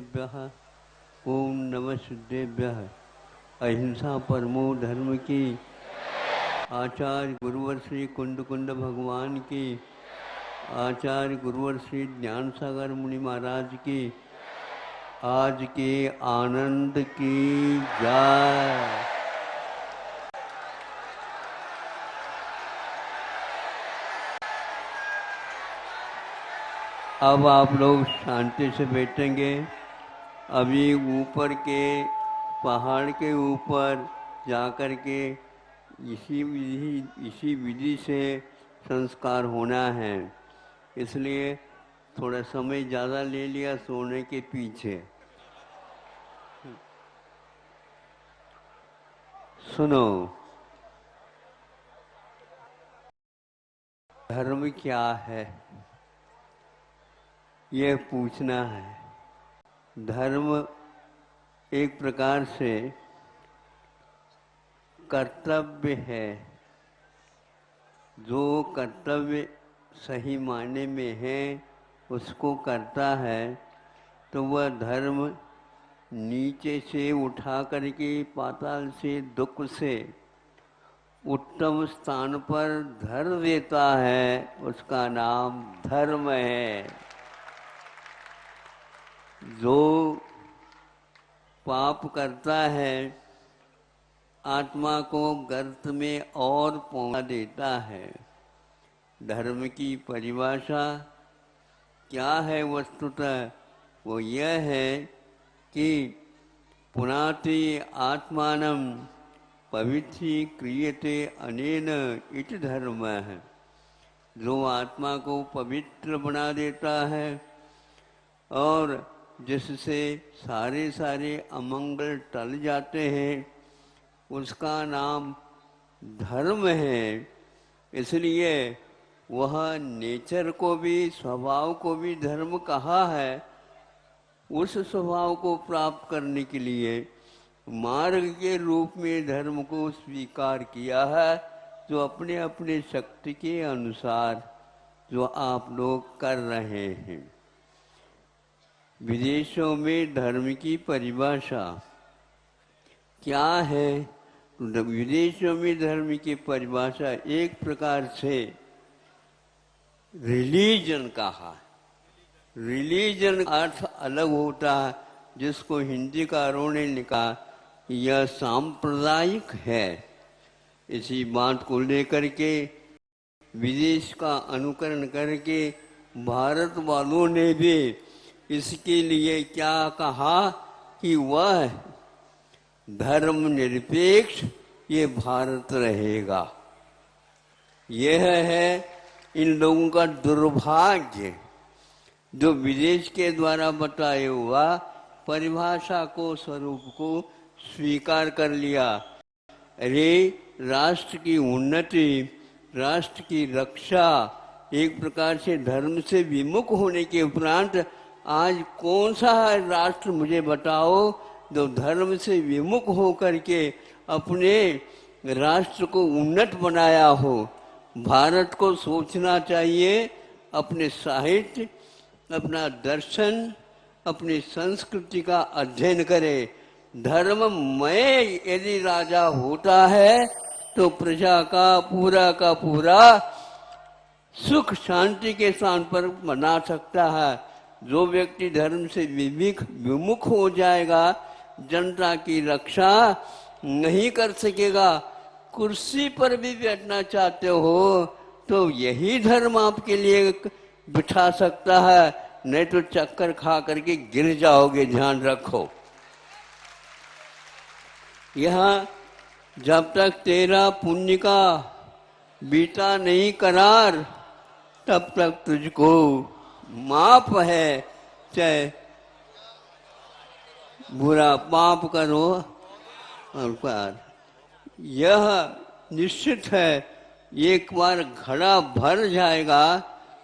सिद्धेभ्यः ओम नमः सिद्धेभ्यः। अहिंसा परमो धर्म की। आचार्य गुरुवर श्री कुंड कुंड भगवान की। आचार्य गुरुवर श्री ज्ञान सागर मुनि महाराज की। आज के आनंद की जय। अब आप लोग शांति से बैठेंगे। अभी ऊपर के पहाड़ के ऊपर जाकर के इसी विधि से संस्कार होना है, इसलिए थोड़ा समय ज़्यादा ले लिया सोने के पीछे। सुनो, धर्म क्या है यह पूछना है। धर्म एक प्रकार से कर्तव्य है। जो कर्तव्य सही मायने में है उसको करता है तो वह धर्म नीचे से उठा करके पाताल से दुख से उत्तम स्थान पर धर देता है, उसका नाम धर्म है। जो पाप करता है आत्मा को गर्त में और पहुंचा देता है। धर्म की परिभाषा क्या है वस्तुतः? वो यह है कि पुनाति आत्मानं पवित्री क्रियते अनेन इति धर्म है। जो आत्मा को पवित्र बना देता है और जिससे सारे अमंगल टल जाते हैं, उसका नाम धर्म है। इसलिए वह नेचर को भी, स्वभाव को भी धर्म कहा है। उस स्वभाव को प्राप्त करने के लिए मार्ग के रूप में धर्म को स्वीकार किया है, जो अपने अपने शक्ति के अनुसार जो आप लोग कर रहे हैं। विदेशों में धर्म की परिभाषा क्या है? विदेशों में धर्म की परिभाषा एक प्रकार से रिलीजन कहा। रिलीजन अर्थ अलग होता है, जिसको हिंदीकारों ने लिखा यह सांप्रदायिक है। इसी बात को लेकर के विदेश का अनुकरण करके भारत वालों ने भी इसके लिए क्या कहा कि वह धर्म निरपेक्ष ये भारत रहेगा। यह है इन लोगों का दुर्भाग्य, जो विदेश के द्वारा बताए हुआ परिभाषा को, स्वरूप को स्वीकार कर लिया। अरे राष्ट्र की उन्नति, राष्ट्र की रक्षा एक प्रकार से धर्म से विमुख होने के उपरांत आज कौन सा राष्ट्र मुझे बताओ जो धर्म से विमुख हो करके अपने राष्ट्र को उन्नत बनाया हो। भारत को सोचना चाहिए, अपने साहित्य, अपना दर्शन, अपनी संस्कृति का अध्ययन करे। धर्ममय यदि राजा होता है तो प्रजा का पूरा सुख शांति के स्थान पर बना सकता है। जो व्यक्ति धर्म से विमुख हो जाएगा, जनता की रक्षा नहीं कर सकेगा। कुर्सी पर भी बैठना चाहते हो तो यही धर्म आपके लिए बिठा सकता है, नहीं तो चक्कर खा करके गिर जाओगे, ध्यान रखो। यहाँ जब तक तेरा पुण्य का बीता नहीं करार, तब तक तुझको माफ है। चाहे बुरा पाप करो और पार। यह निश्चित है, एक बार घड़ा भर जाएगा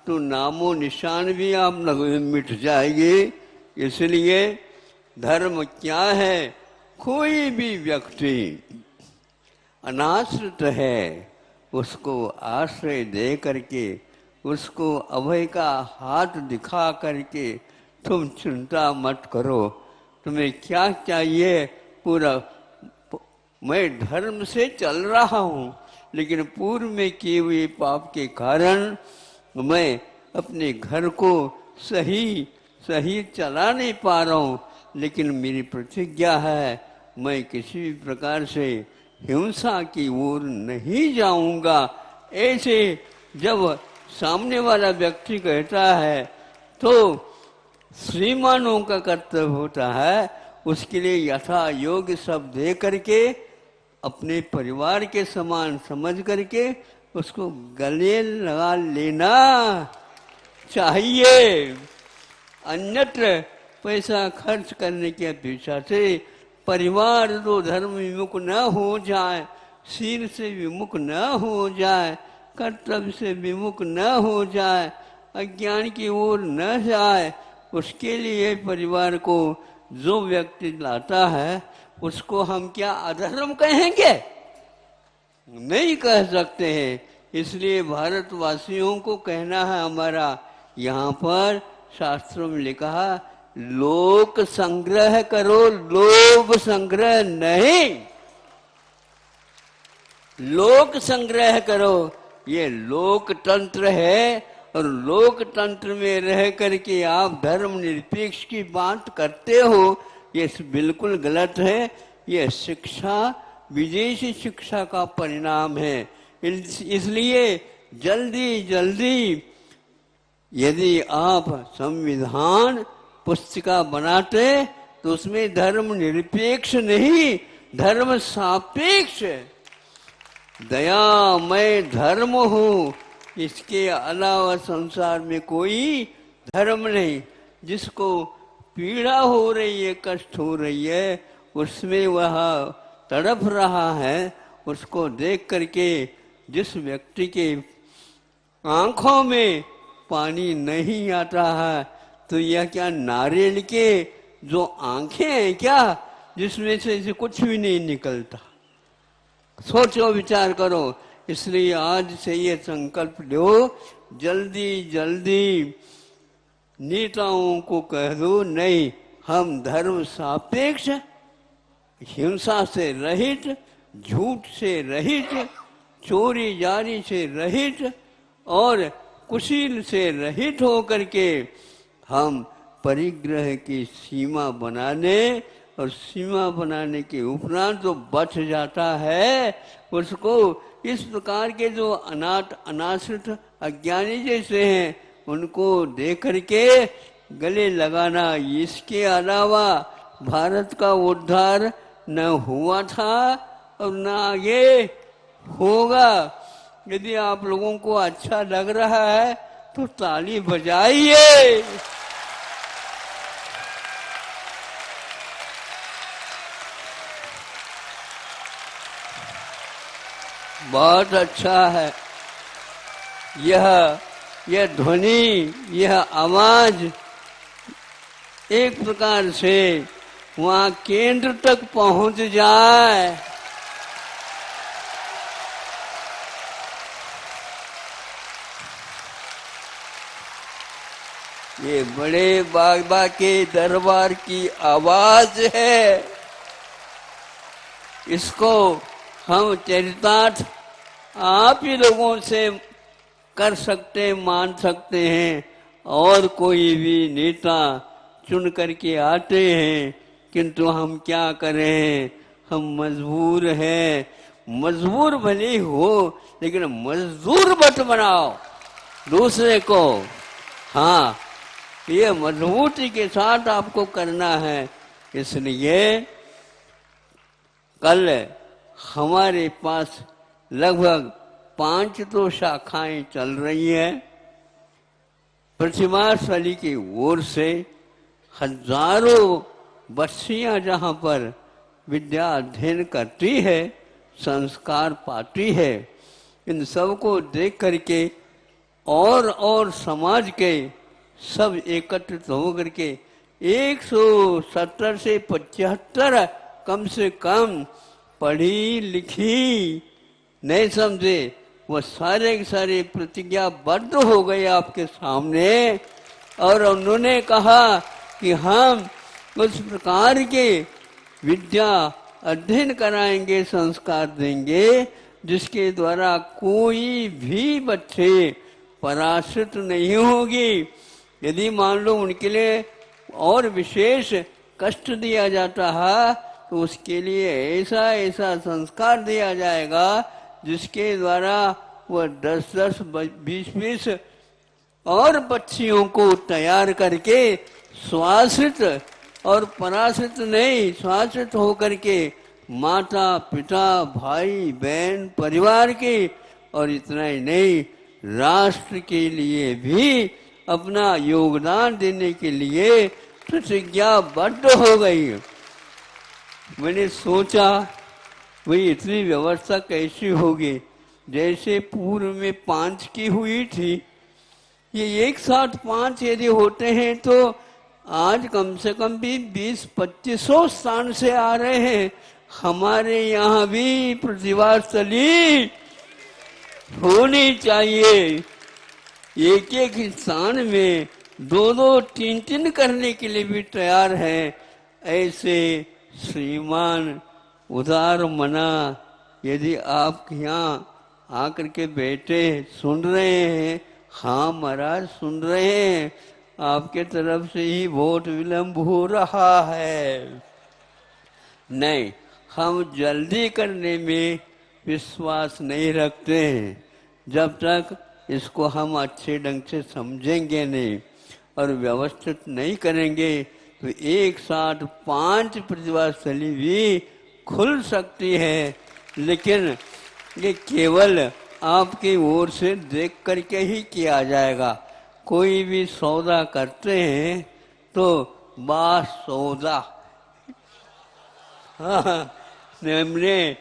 तो नामो निशान भी आप मिट जाएगी। इसलिए धर्म क्या है? कोई भी व्यक्ति अनाश्रित है, उसको आश्रय दे करके, उसको अभय का हाथ दिखा करके तुम चिंता मत करो, तुम्हें क्या चाहिए पूरा। मैं धर्म से चल रहा हूँ, लेकिन पूर्व में किए हुए पाप के कारण मैं अपने घर को सही सही चला नहीं पा रहा हूँ। लेकिन मेरी प्रतिज्ञा है, मैं किसी भी प्रकार से हिंसा की ओर नहीं जाऊंगा। ऐसे जब सामने वाला व्यक्ति कहता है तो श्रीमानों का कर्तव्य होता है उसके लिए यथा योग्य सब दे करके अपने परिवार के समान समझ करके उसको गले लगा लेना चाहिए। अन्यत्र पैसा खर्च करने की अपेक्षा से परिवार तो धर्म विमुख न हो जाए, शील से विमुख न हो जाए, कर्तव्य से विमुख न हो जाए, अज्ञान की ओर न जाए, उसके लिए परिवार को जो व्यक्ति लाता है उसको हम क्या अधर्म कहेंगे? नहीं कह सकते हैं। इसलिए भारतवासियों को कहना है हमारा, यहाँ पर शास्त्रों में लिखा है लोक संग्रह करो, लोभ संग्रह नहीं। लोक संग्रह करो, ये लोकतंत्र है और लोकतंत्र में रह करके आप धर्म निरपेक्ष की बात करते हो, ये बिल्कुल गलत है। ये शिक्षा विदेशी शिक्षा का परिणाम है। इसलिए जल्दी जल्दी यदि आप संविधान पुस्तिका बनाते तो उसमें धर्म निरपेक्ष नहीं, धर्म सापेक्ष, दयामय धर्म हो, इसके अलावा संसार में कोई धर्म नहीं। जिसको पीड़ा हो रही है, कष्ट हो रही है, उसमें वह तड़प रहा है, उसको देख करके जिस व्यक्ति के आंखों में पानी नहीं आता है, तो यह क्या नारियल के जो आंखें हैं क्या, जिसमें से इसे कुछ भी नहीं निकलता? सोचो, विचार करो। इसलिए आज से ये संकल्प लो, जल्दी जल्दी नेताओं को कह दो नहीं, हम धर्म सापेक्ष, हिंसा से रहित, झूठ से रहित, चोरी जारी से रहित और कुशील से रहित होकर के हम परिग्रह की सीमा बनाने, और सीमा बनाने के उपरांत जो बच जाता है उसको इस प्रकार के जो अनाथ अनाश्रित अज्ञानी जैसे हैं उनको देख करके गले लगाना। इसके अलावा भारत का उद्धार न हुआ था और न आगे होगा। यदि आप लोगों को अच्छा लग रहा है तो ताली बजाइए। बहुत अच्छा है। यह ध्वनि, यह आवाज एक प्रकार से वहां केंद्र तक पहुंच जाए। ये बड़े बाबा के दरबार की आवाज है। इसको हम चरितार्थ आप ही लोगों से कर सकते, मान सकते हैं। और कोई भी नेता चुन करके आते हैं, किंतु हम क्या करें, हम मजबूर हैं। मजबूर भले हो, लेकिन मजदूर मत बनाओ दूसरे को। हाँ, ये मजबूती के साथ आपको करना है। इसलिए कल हमारे पास लगभग 5 तो शाखाएं चल रही हैं। प्रतिमास्थली की ओर से हजारों बच्चियां जहां पर विद्या अध्ययन करती है, संस्कार पाती है, इन सबको देख करके और समाज के सब एकत्रित होकर के 170 से 75 कम से कम पढ़ी लिखी नहीं समझे, वो सारे के सारे प्रतिज्ञाबद्ध हो गए आपके सामने। और उन्होंने कहा कि हम उस प्रकार के विद्या अध्ययन कराएंगे, संस्कार देंगे, जिसके द्वारा कोई भी बच्चे पराश्रित नहीं होगी। यदि मान लो उनके लिए और विशेष कष्ट दिया जाता है तो उसके लिए ऐसा ऐसा संस्कार दिया जाएगा जिसके द्वारा वह 10-10, 20-20 और बच्चियों को तैयार करके स्वाश्रित और पराश्रित नहीं, स्वाश्रित होकर के माता पिता भाई बहन परिवार के, और इतना ही नहीं राष्ट्र के लिए भी अपना योगदान देने के लिए प्रतिज्ञाबद्ध हो गई। मैंने सोचा भाई इतनी व्यवस्था कैसी होगी, जैसे पूर्व में 5 की हुई थी, ये एक साथ 5 यदि होते हैं तो आज कम से कम भी 20-2500 स्थान से आ रहे हैं। हमारे यहाँ भी प्रतिभा स्थली होनी चाहिए। एक एक स्थान में 2-2, 3-3 करने के लिए भी तैयार है। ऐसे श्रीमान उदार मना यदि आप यहाँ आकर के बैठे सुन रहे हैं, हाँ महाराज सुन रहे हैं, आपके तरफ से ही वोट विलंब हो रहा है। नहीं, हम जल्दी करने में विश्वास नहीं रखते हैं। जब तक इसको हम अच्छे ढंग से समझेंगे नहीं और व्यवस्थित नहीं करेंगे तो एक साथ 5 प्रतिभास्थली भी खुल सकती है, लेकिन ये केवल आपकी ओर से देख करके ही किया जाएगा। कोई भी सौदा करते हैं तो बा सौदा, हाँ, हमने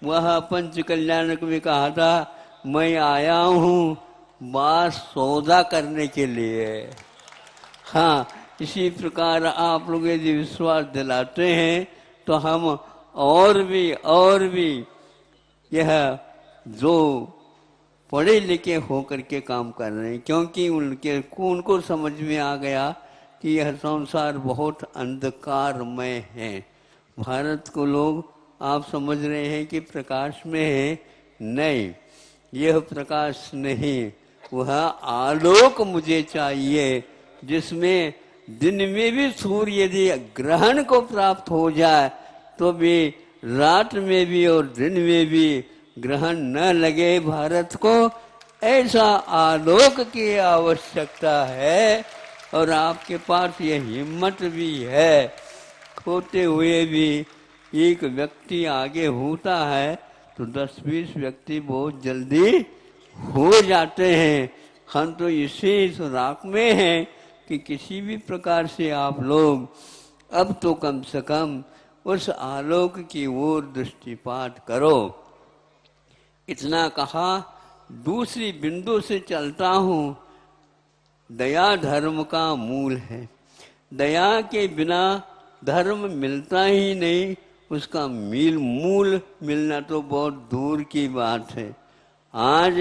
वह पंच कल्याणक में कहा था, मैं आया हूँ बात सौदा करने के लिए। हाँ, इसी प्रकार आप लोग यदि विश्वास दिलाते हैं तो हम और भी यह जो पढ़े लिखे होकर के काम कर रहे हैं, क्योंकि उनको समझ में आ गया कि यह संसार बहुत अंधकारमय है। भारत को लोग आप समझ रहे हैं कि प्रकाश में है, नहीं, यह प्रकाश नहीं, वह आलोक मुझे चाहिए जिसमें दिन में भी सूर्य यदि ग्रहण को प्राप्त हो जाए तो भी रात में भी और दिन में भी ग्रहण न लगे भारत को, ऐसा आलोक की आवश्यकता है। और आपके पास यह हिम्मत भी है। होते हुए भी एक व्यक्ति आगे होता है तो 10-20 व्यक्ति बहुत जल्दी हो जाते हैं। हम तो इसी सुराख में हैं कि किसी भी प्रकार से आप लोग अब तो कम से कम उस आलोक की ओर दृष्टिपात करो। इतना कहा, दूसरी बिंदु से चलता हूँ। दया धर्म का मूल है। दया के बिना धर्म मिलता ही नहीं, उसका मूल मिलना तो बहुत दूर की बात है। आज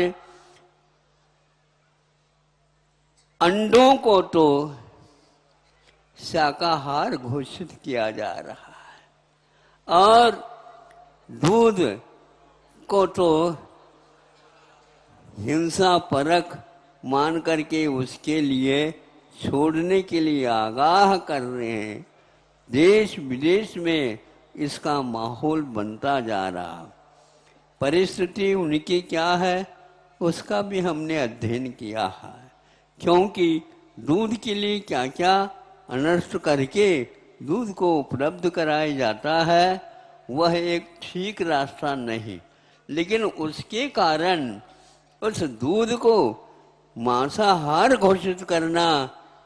अंडों को तो शाकाहार घोषित किया जा रहा है और दूध को तो हिंसा परक मान करके उसके लिए छोड़ने के लिए आगाह कर रहे हैं। देश विदेश में इसका माहौल बनता जा रहा। परिस्थिति उनकी क्या है उसका भी हमने अध्ययन किया है, क्योंकि दूध के लिए क्या क्या अनर्थ करके दूध को उपलब्ध कराया जाता है, वह एक ठीक रास्ता नहीं। लेकिन उसके कारण उस दूध को मांसाहार घोषित करना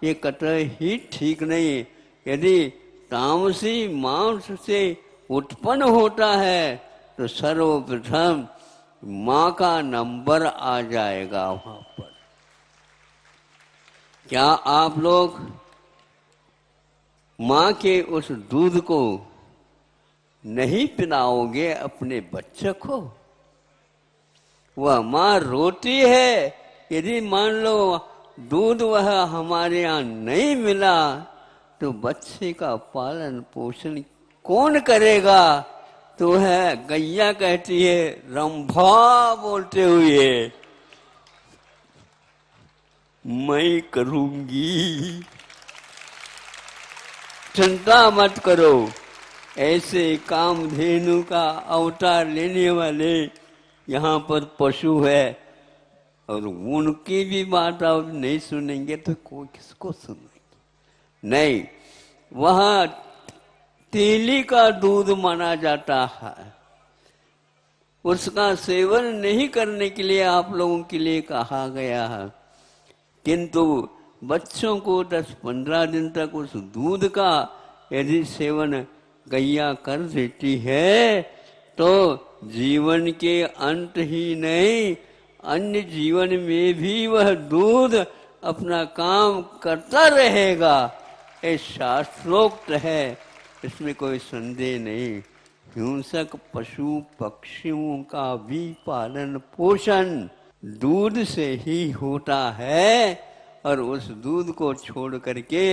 ये कतई ही ठीक नहीं। यदि तामसी मांस से उत्पन्न होता है तो सर्वप्रथम माँ का नंबर आ जाएगा वहां पर। क्या आप लोग माँ के उस दूध को नहीं पिलाओगे अपने बच्चे को? वह माँ रोती है। यदि मान लो दूध वह हमारे यहाँ नहीं मिला तो बच्चे का पालन पोषण कौन करेगा? तो है गैया कहती है रंभा बोलते हुए, मैं करूंगी, चिंता मत करो। ऐसे कामधेनु का अवतार लेने वाले यहाँ पर पशु है, और उनकी भी बात आप नहीं सुनेंगे तो कोई किसको सुनेंगे? नहीं, वहाँ तीली का दूध माना जाता है, उसका सेवन नहीं करने के लिए आप लोगों के लिए कहा गया है। किंतु बच्चों को 10-15 दिन तक उस दूध का यदि सेवन गैया कर देती है तो जीवन के अंत ही नहीं, अन्य जीवन में भी वह दूध अपना काम करता रहेगा। ये शास्त्रोक्त है, इसमें कोई संदेह नहीं। हिंसक पशु पक्षियों का भी पालन पोषण दूध से ही होता है, और उस दूध को छोड़ करके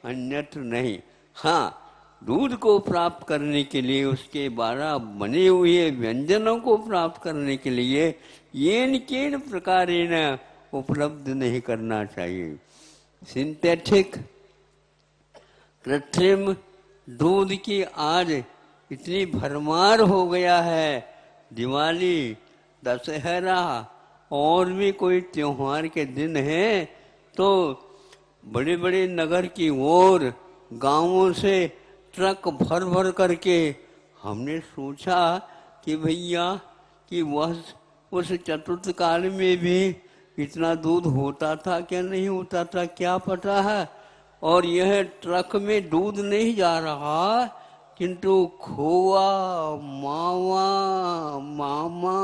अन्यत्र नहीं। हाँ, दूध को प्राप्त करने के लिए, उसके द्वारा बने हुए व्यंजनों को प्राप्त करने के लिए येन केन प्रकारेण उपलब्ध नहीं करना चाहिए। सिंथेटिक कृत्रिम दूध की आज इतनी भरमार हो गया है। दिवाली, दशहरा और भी कोई त्योहार के दिन है तो बड़े बड़े नगर की ओर गांवों से ट्रक भर भर करके, हमने सोचा कि भैया कि वह उस चतुर्थ काल में भी इतना दूध होता था क्या नहीं होता था क्या पता है। और यह ट्रक में दूध नहीं जा रहा, किंतु खोआ, मावा, मामा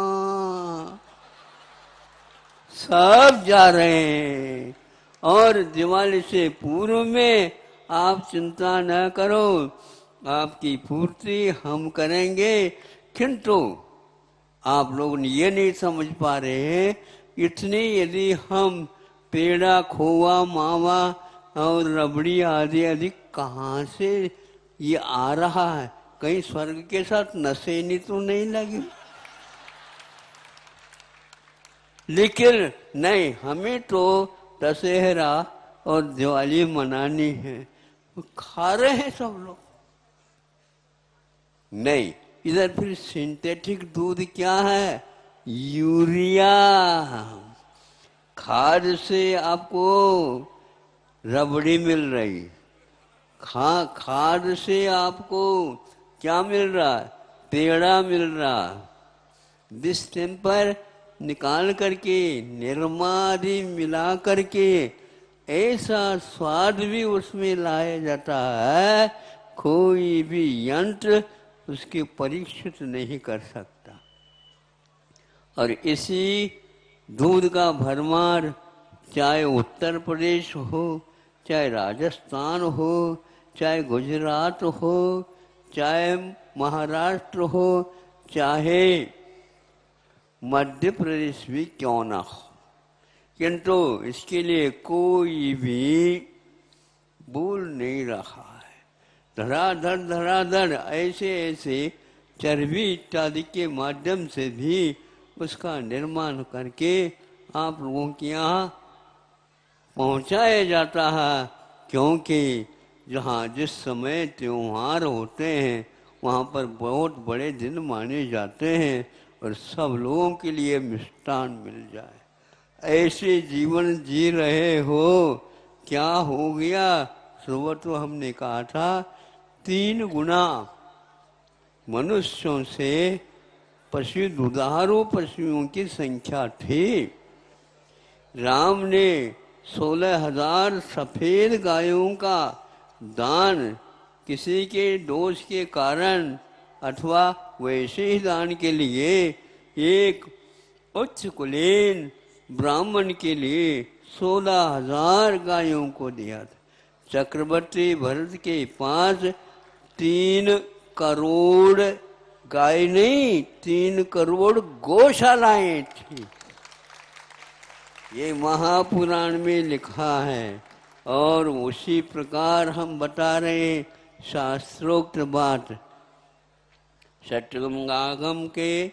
सब जा रहे हैं। और दिवाली से पूर्व में आप चिंता न करो, आपकी पूर्ति हम करेंगे। किंतु आप लोग ये नहीं समझ पा रहे हैं, इतने यदि हम पेड़ा, खोआ, मावा और रबड़ी आदि आदि कहाँ से ये आ रहा है? कहीं स्वर्ग के साथ नशेनी तो नहीं लगी? लेकिन नहीं, हमें तो दशहरा और दिवाली मनानी है। खा रहे हैं सब लोग। नहीं, इधर फिर सिंथेटिक दूध क्या है? यूरिया। खाद से आपको रबड़ी मिल रही, खाद से आपको क्या मिल रहा? पेड़ा मिल रहा। डिस्टेम्पर निकाल करके, निरमा आदि मिला करके ऐसा स्वाद भी उसमें लाया जाता है, कोई भी यंत्र उसके परीक्षित नहीं कर सकता। और इसी दूध का भरमार चाहे उत्तर प्रदेश हो, चाहे राजस्थान हो, चाहे गुजरात हो, चाहे महाराष्ट्र हो, चाहे मध्य प्रदेश भी क्यों ना हो, किंतु इसके लिए कोई भी बोल नहीं रहा है। धड़ाधड़ ऐसे ऐसे चर्बी इत्यादि के माध्यम से भी उसका निर्माण करके आप लोगों के यहाँ पहुँचाया जाता है। क्योंकि जहाँ जिस समय त्योहार होते हैं वहाँ पर बहुत बड़े दिन माने जाते हैं और सब लोगों के लिए मिष्ठान मिल जाए। ऐसे जीवन जी रहे हो, क्या हो गया? सुबह तो हमने कहा था 3 गुना मनुष्यों से पशु, दुधारू पशुओं की संख्या थी। राम ने 16,000 सफेद गायों का दान किसी के दोष के कारण अथवा वैसे ही दान के लिए एक उच्च कुलीन ब्राह्मण के लिए 16,000 गायों को दिया था। चक्रवर्ती भरत के पास 3 करोड़ गाय नहीं, 3 करोड़ गौशालाएं थी। ये महापुराण में लिखा है। और उसी प्रकार हम बता रहे शास्त्रोक्त बात। षट्गम के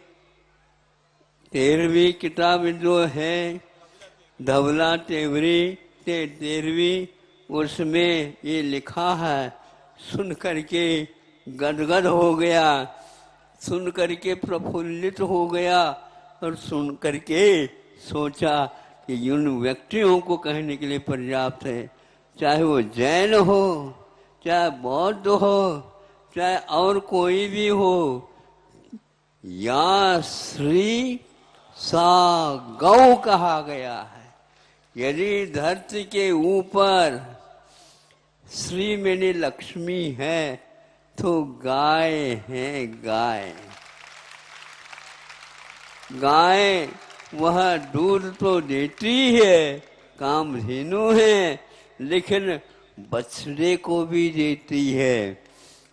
13वीं किताब जो है धवला तेवरी 13वीं, उसमें ये लिखा है। सुन करके गदगद हो गया, सुन करके प्रफुल्लित हो गया और सुन करके सोचा कि उन व्यक्तियों को कहने के लिए पर्याप्त है, चाहे वो जैन हो, चाहे बौद्ध हो, चाहे और कोई भी हो। या श्री सा गौ कहा गया है। यदि धरती के ऊपर श्री मैंने लक्ष्मी है तो गाय है। गाय गाय वह दूध तो देती है, कामधेनु है, लेकिन बछड़े को भी देती है।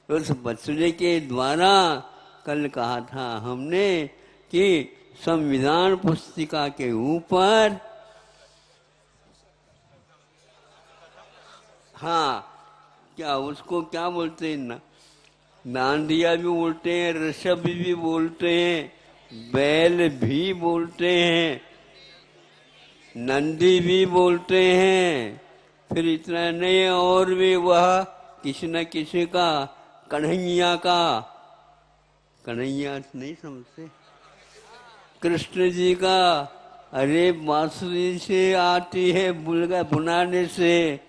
उस बछड़े के द्वारा कल कहा था हमने कि संविधान पुस्तिका के ऊपर, हाँ क्या उसको क्या बोलते हैं ना, नांदिया भी बोलते हैं, ऋषभ भी बोलते हैं, बैल भी बोलते हैं, नंदी भी बोलते हैं। फिर इतना नहीं, और भी वह किसी न किसी का कन्हैया का, कन्हैया नहीं समझते, कृष्ण जी का, अरे बांसुरी से आती है बुलगा बुनाने से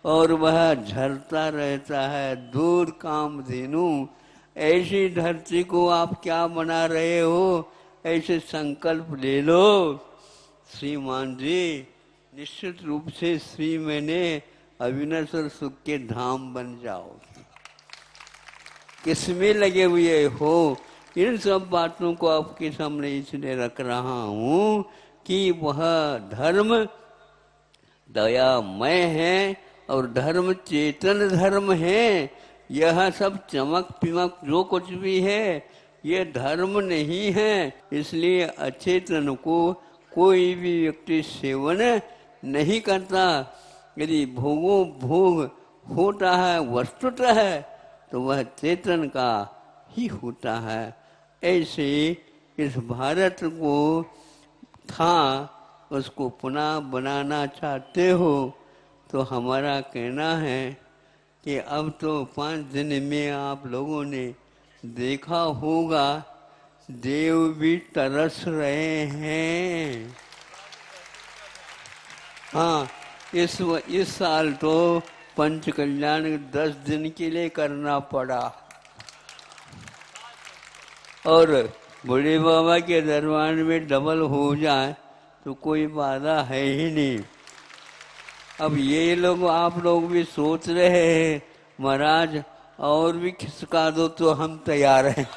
और वह झरता रहता है दूध कामधेनु। ऐसी धरती को आप क्या बना रहे हो, ऐसे संकल्प ले लो श्रीमान जी। निश्चित रूप से श्री मैंने अविनश्वर सुख के धाम बन जाओ। किसमें लगे हुए हो, इन सब बातों को आपके सामने इसलिए रख रहा हूँ कि वह धर्म दयामय है और धर्म चेतन धर्म है। यह सब चमक पिमक जो कुछ भी है ये धर्म नहीं है। इसलिए अचेतन को कोई भी व्यक्ति सेवन नहीं करता। यदि भोगो भोग होता है वस्तुतः है तो वह चेतन का ही होता है। ऐसे इस भारत को था उसको पुनः बनाना चाहते हो तो हमारा कहना है कि अब तो 5 दिन में आप लोगों ने देखा होगा देव भी तरस रहे हैं। हाँ, इस साल तो पंच कल्याण 10 दिन के लिए करना पड़ा और बड़े बाबा के दरबार में डबल हो जाए तो कोई बाधा है ही नहीं। अब ये लोग आप लोग भी सोच रहे हैं महाराज और भी खिसका दो तो हम तैयार हैं।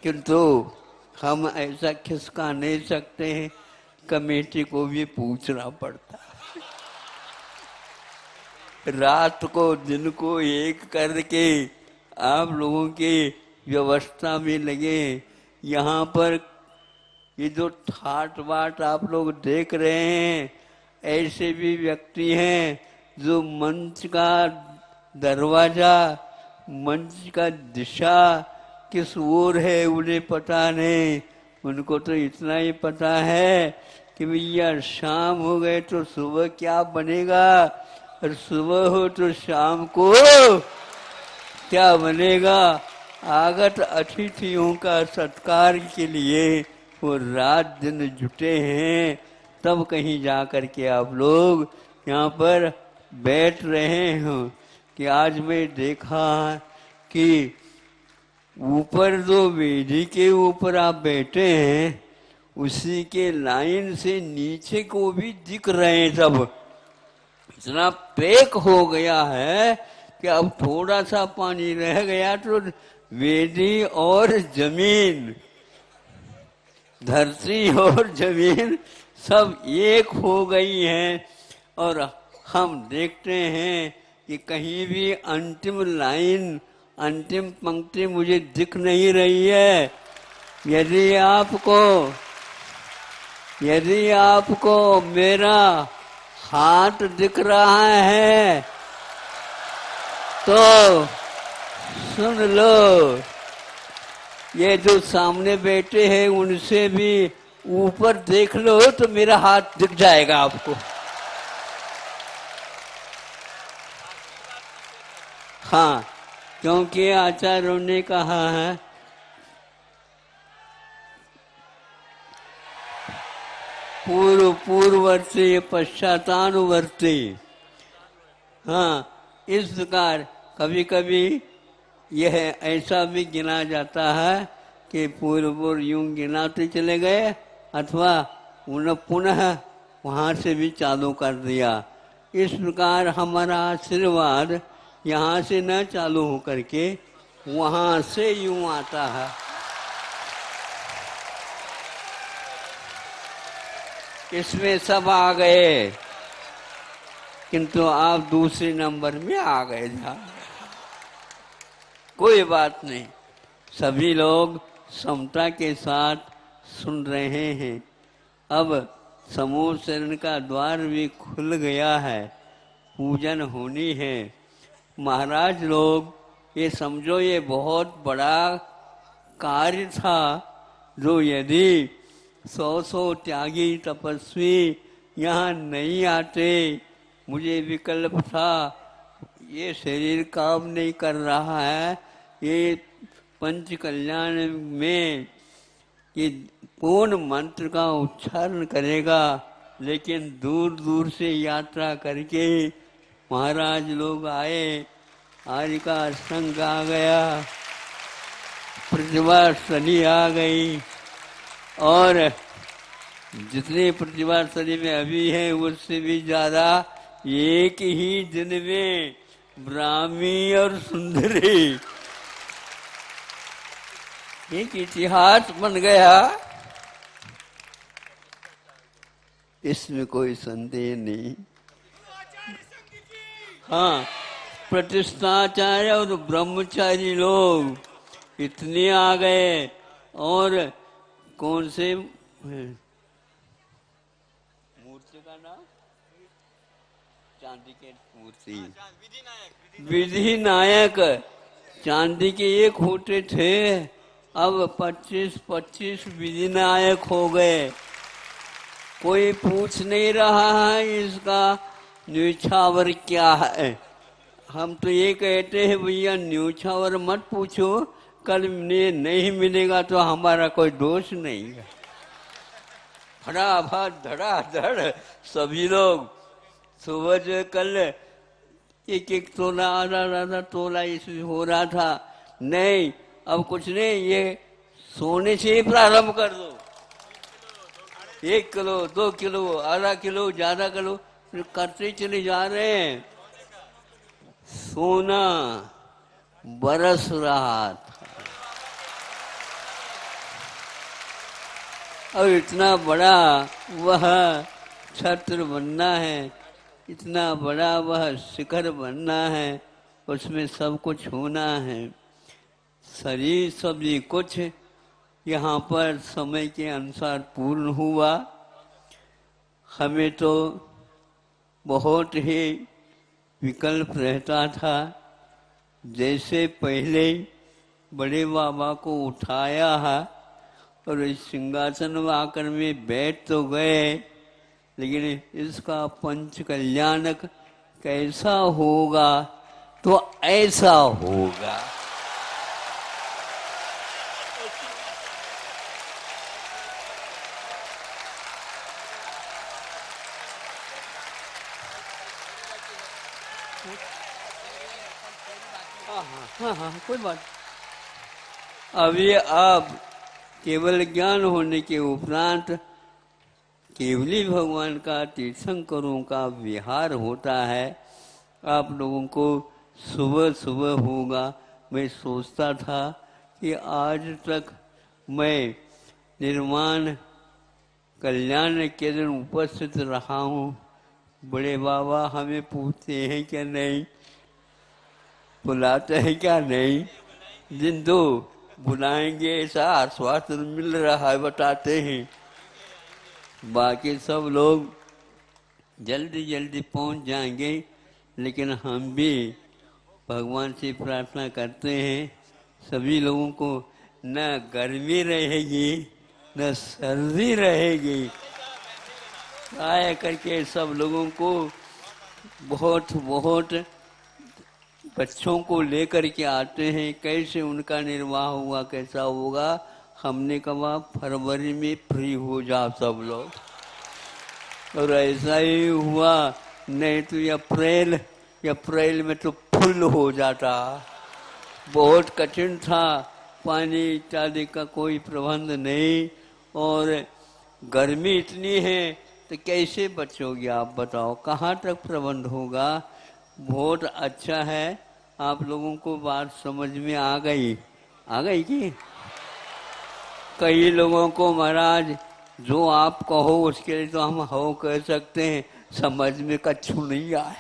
किंतु हम ऐसा खिसका नहीं सकते हैं, कमेटी को भी पूछना पड़ता है। रात को दिन को एक करके आप लोगों की व्यवस्था में लगे। यहाँ पर ये जो ठाट बाट आप लोग देख रहे हैं ऐसे भी व्यक्ति हैं जो मंच का दरवाजा, मंच का दिशा किस ओर है उन्हें पता नहीं। उनको तो इतना ही पता है कि भैया शाम हो गए तो सुबह क्या बनेगा और सुबह हो तो शाम को क्या बनेगा। आगत अतिथियों का सत्कार के लिए वो रात दिन जुटे हैं, तब कहीं जा कर के आप लोग यहाँ पर बैठ रहे हो। कि आज मैं देखा कि ऊपर जो वेदी के ऊपर आप बैठे हैं उसी के लाइन से नीचे को भी दिख रहे हैं सब। इतना पैक हो गया है कि अब थोड़ा सा पानी रह गया तो वेदी और जमीन, धरती और जमीन सब एक हो गई हैं। और हम देखते हैं कि कहीं भी अंतिम लाइन, अंतिम पंक्ति मुझे दिख नहीं रही है। यदि आपको यदि आपको मेरा हाथ दिख रहा है तो सुन लो, ये जो सामने बैठे हैं उनसे भी ऊपर देख लो तो मेरा हाथ दिख जाएगा आपको। हाँ, क्योंकि आचार्यों ने कहा है पूर्ववर्ती पश्चातानुवर्ती। हाँ, इस प्रकार कभी कभी यह ऐसा भी गिना जाता है कि पूर्व यूं गिनाते चले गए अथवा उन्हें पुनः वहाँ से भी चालू कर दिया। इस प्रकार हमारा आशीर्वाद यहाँ से न चालू हो करके वहाँ से यूं आता है। इसमें सब आ गए, किंतु आप दूसरे नंबर में आ गए जा। कोई बात नहीं, सभी लोग समता के साथ सुन रहे हैं। अब समूह शरण का द्वार भी खुल गया है, पूजन होनी है। महाराज लोग, ये समझो ये बहुत बड़ा कार्य था, जो यदि 100 त्यागी तपस्वी यहाँ नहीं आते, मुझे विकल्प था ये शरीर काम नहीं कर रहा है, ये पंच कल्याण में ये पूर्ण मंत्र का उच्चारण करेगा, लेकिन दूर दूर से यात्रा करके महाराज लोग आए, आर्य का संघ आ गया, प्रतिभा शनि आ गई, और जितने प्रतिभा शनि में अभी है उससे भी ज्यादा एक ही दिन में ब्राह्मी और सुंदरी, एक इतिहास बन गया, इसमें कोई संदेह नहीं। हाँ, प्रतिष्ठाचार्य और ब्रह्मचारी लोग इतने आ गए, और कौन से मूर्ति का नाम, चांदी के मूर्ति, विधि नायक चांदी के एक होते थे, अब 25 विधि नायक हो गए। कोई पूछ नहीं रहा है इसका न्यूछावर क्या है। हम तो ये कहते हैं भैया न्यूछावर मत पूछो, कल नहीं मिलेगा तो हमारा कोई दोष नहीं है। फटाफट धड़ाधड़ सभी लोग सुबह जो कल एक तोला आधा तोला इसमें हो रहा था, नहीं अब कुछ नहीं, ये सोने से ही प्रारंभ कर दो। 1 किलो 2 किलो आधा किलो ज्यादा किलो करते चले जा रहे हैं। सोना बरस रहा था, और इतना बड़ा वह छत्र बनना है, इतना बड़ा वह शिखर बनना है, उसमें सब कुछ होना है। शरीर सभी कुछ यहाँ पर समय के अनुसार पूर्ण हुआ। हमें तो बहुत ही विकल्प रहता था, जैसे पहले बड़े बाबा को उठाया है और इस सिंहासन में आकर में बैठ तो गए, लेकिन इसका पंच कल्याणक कैसा होगा, तो ऐसा होगा। हाँ, कोई बात। अभी आप केवल ज्ञान होने के उपरांत केवली भगवान का तीर्थंकरों का विहार होता है। आप लोगों को सुबह सुबह होगा। मैं सोचता था कि आज तक मैं निर्माण कल्याण के दिन उपस्थित रहा हूँ, बड़े बाबा हमें पूछते हैं क्या नहीं, बुलाते हैं क्या नहीं, दिन दो बुलाएंगे ऐसा आश्वासन मिल रहा है, बताते हैं। बाकी सब लोग जल्दी जल्दी पहुंच जाएंगे, लेकिन हम भी भगवान से प्रार्थना करते हैं सभी लोगों को न गर्मी रहेगी न सर्दी रहेगी। आया करके सब लोगों को बहुत बहुत बच्चों को लेकर के आते हैं, कैसे उनका निर्वाह हुआ कैसा होगा। हमने कहा फरवरी में फ्री हो जाओ सब लोग, और ऐसा ही हुआ। नहीं तो अप्रैल में तो फुल हो जाता। बहुत कठिन था, पानी इत्यादि का कोई प्रबंध नहीं, और गर्मी इतनी है तो कैसे बचोगे आप बताओ, कहाँ तक प्रबंध होगा। बहुत अच्छा है, आप लोगों को बात समझ में आ गई कि कई लोगों को महाराज जो आप कहो उसके लिए तो हम हो कह सकते हैं, समझ में कच्छू नहीं आए।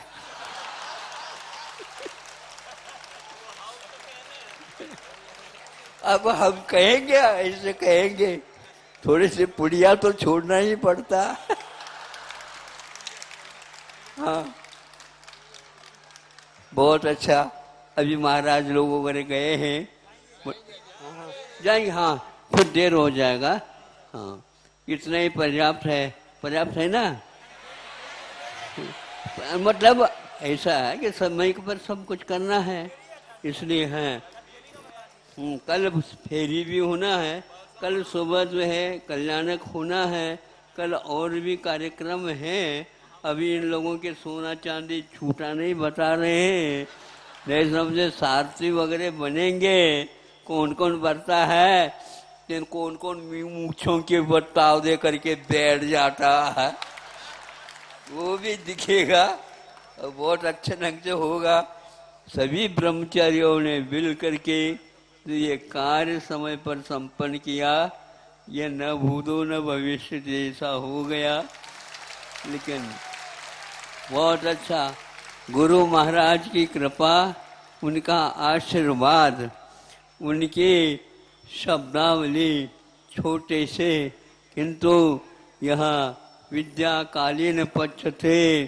अब हम कहेंगे, ऐसे कहेंगे, थोड़े से पुड़िया तो छोड़ना ही पड़ता। हाँ, बहुत अच्छा। अभी महाराज लोग वगैरह गए हैं, जाएंगे। हाँ, फिर देर हो जाएगा। हाँ, इतना ही पर्याप्त है ना। मतलब ऐसा है कि समय पर सब कुछ करना है, इसलिए है। कल फेरी भी होना है, कल सुबह जो है कल्याणक होना है, कल और भी कार्यक्रम हैं। अभी इन लोगों के सोना चांदी छूटा नहीं बता रहे हैं, नहीं समझे। सारथी वगैरह बनेंगे, कौन कौन बनता है, फिर कौन कौन मूछों के बर्ताव दे करके बैठ जाता है, वो भी दिखेगा। बहुत अच्छे ढंग से होगा। सभी ब्रह्मचारियों ने मिल करके तो ये कार्य समय पर संपन्न किया। ये न भूतो न भविष्य जैसा हो गया, लेकिन बहुत अच्छा। गुरु महाराज की कृपा, उनका आशीर्वाद, उनकी शब्दावली छोटे से किंतु यहाँ विद्याकालीन पक्ष थे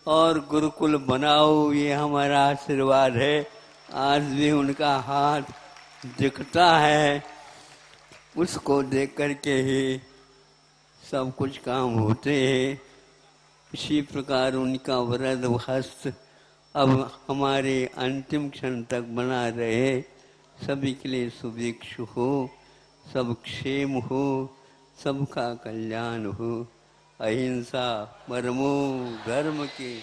और गुरुकुल बनाओ, ये हमारा आशीर्वाद है। आज भी उनका हाथ दिखता है, उसको देख करके ही सब कुछ काम होते हैं। इसी प्रकार उनका वरद हस्त अब हमारे अंतिम क्षण तक बना रहे। सभी के लिए सुभिक्षु हो, सब क्षेम हो, सबका कल्याण हो। अहिंसा परमो धर्म की